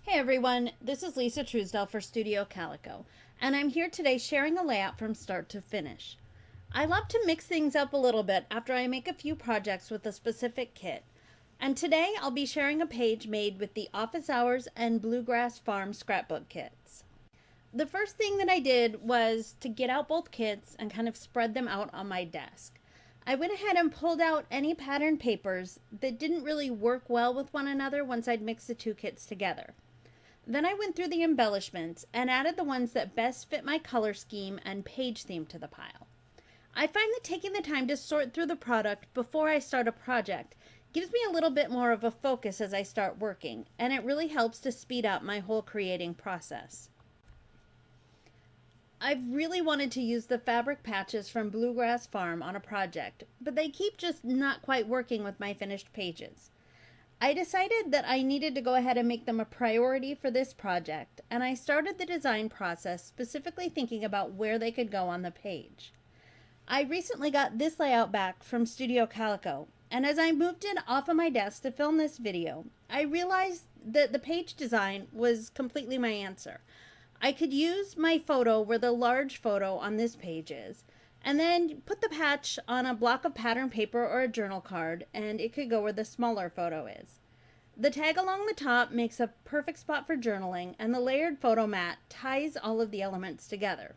Hey everyone, this is Lisa Truesdell for Studio Calico, and I'm here today sharing a layout from start to finish. I love to mix things up a little bit after I make a few projects with a specific kit, and today I'll be sharing a page made with the Office Hours and Bluegrass Farm scrapbook kits. The first thing that I did was to get out both kits and kind of spread them out on my desk. I went ahead and pulled out any pattern papers that didn't really work well with one another once I'd mixed the two kits together. Then I went through the embellishments and added the ones that best fit my color scheme and page theme to the pile. I find that taking the time to sort through the product before I start a project gives me a little bit more of a focus as I start working, and it really helps to speed up my whole creating process. I've really wanted to use the fabric patches from Bluegrass Farm on a project, but they keep just not quite working with my finished pages. I decided that I needed to go ahead and make them a priority for this project, and I started the design process specifically thinking about where they could go on the page. I recently got this layout back from Studio Calico, and as I moved it off of my desk to film this video, I realized that the page design was completely my answer. I could use my photo where the large photo on this page is, and then put the patch on a block of pattern paper or a journal card, and it could go where the smaller photo is. The tag along the top makes a perfect spot for journaling, and the layered photo mat ties all of the elements together.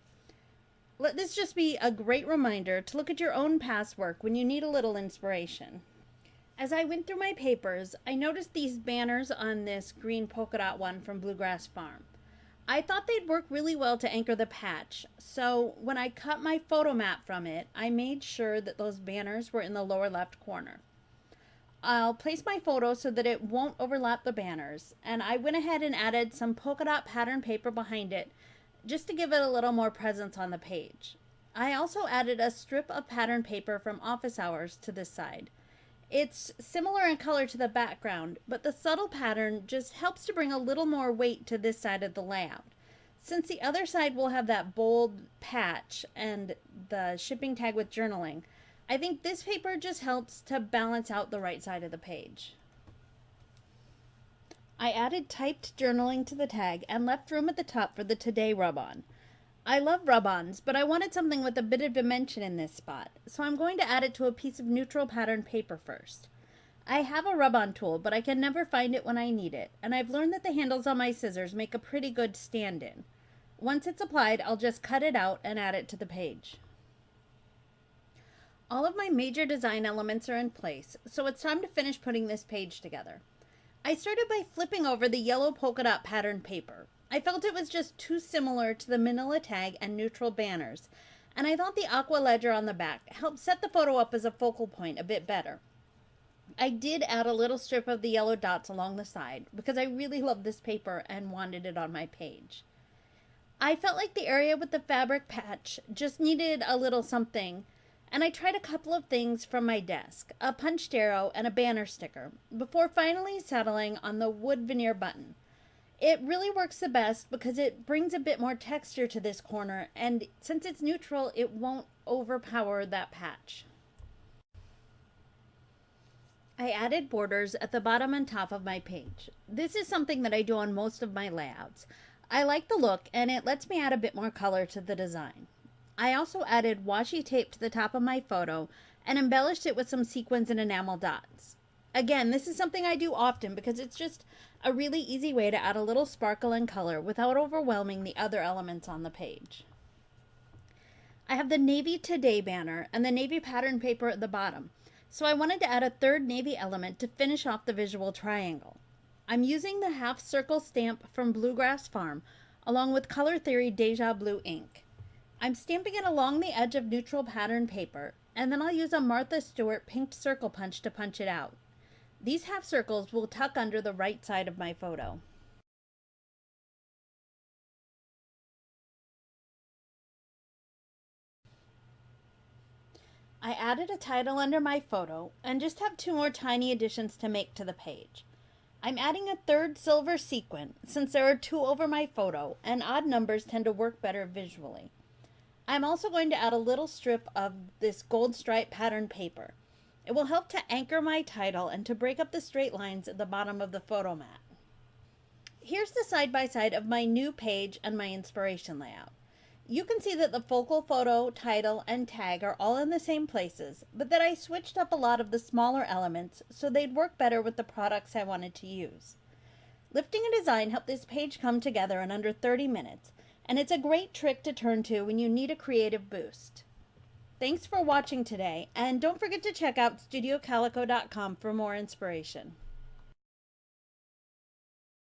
Let this just be a great reminder to look at your own past work when you need a little inspiration. As I went through my papers, I noticed these banners on this green polka dot one from Bluegrass Farm. I thought they'd work really well to anchor the patch, so when I cut my photo mat from it, I made sure that those banners were in the lower left corner. I'll place my photo so that it won't overlap the banners, and I went ahead and added some polka dot pattern paper behind it just to give it a little more presence on the page. I also added a strip of pattern paper from Office Hours to this side. It's similar in color to the background, but the subtle pattern just helps to bring a little more weight to this side of the layout. Since the other side will have that bold patch and the shipping tag with journaling, I think this paper just helps to balance out the right side of the page. I added typed journaling to the tag and left room at the top for the Today rub-on. I love rub-ons, but I wanted something with a bit of dimension in this spot, so I'm going to add it to a piece of neutral pattern paper first. I have a rub-on tool, but I can never find it when I need it, and I've learned that the handles on my scissors make a pretty good stand-in. Once it's applied, I'll just cut it out and add it to the page. All of my major design elements are in place, so it's time to finish putting this page together. I started by flipping over the yellow polka dot pattern paper. I felt it was just too similar to the manila tag and neutral banners, and I thought the aqua ledger on the back helped set the photo up as a focal point a bit better. I did add a little strip of the yellow dots along the side because I really love this paper and wanted it on my page. I felt like the area with the fabric patch just needed a little something, and I tried a couple of things from my desk, a punched arrow and a banner sticker, before finally settling on the wood veneer button. It really works the best because it brings a bit more texture to this corner, and since it's neutral, it won't overpower that patch. I added borders at the bottom and top of my page. This is something that I do on most of my layouts. I like the look, and it lets me add a bit more color to the design. I also added washi tape to the top of my photo and embellished it with some sequins and enamel dots. Again, this is something I do often because it's just a really easy way to add a little sparkle and color without overwhelming the other elements on the page. I have the Navy Today banner and the navy pattern paper at the bottom, so I wanted to add a third navy element to finish off the visual triangle. I'm using the half circle stamp from Bluegrass Farm along with Color Theory Deja Blue ink. I'm stamping it along the edge of neutral pattern paper, and then I'll use a Martha Stewart pink circle punch to punch it out. These half circles will tuck under the right side of my photo. I added a title under my photo and just have two more tiny additions to make to the page. I'm adding a third silver sequin since there are two over my photo and odd numbers tend to work better visually. I'm also going to add a little strip of this gold stripe pattern paper. It will help to anchor my title and to break up the straight lines at the bottom of the photo mat. Here's the side-by-side of my new page and my inspiration layout. You can see that the focal photo, title, and tag are all in the same places, but that I switched up a lot of the smaller elements so they'd work better with the products I wanted to use. Lifting a design helped this page come together in under 30 minutes, and it's a great trick to turn to when you need a creative boost. Thanks for watching today, and don't forget to check out StudioCalico.com for more inspiration.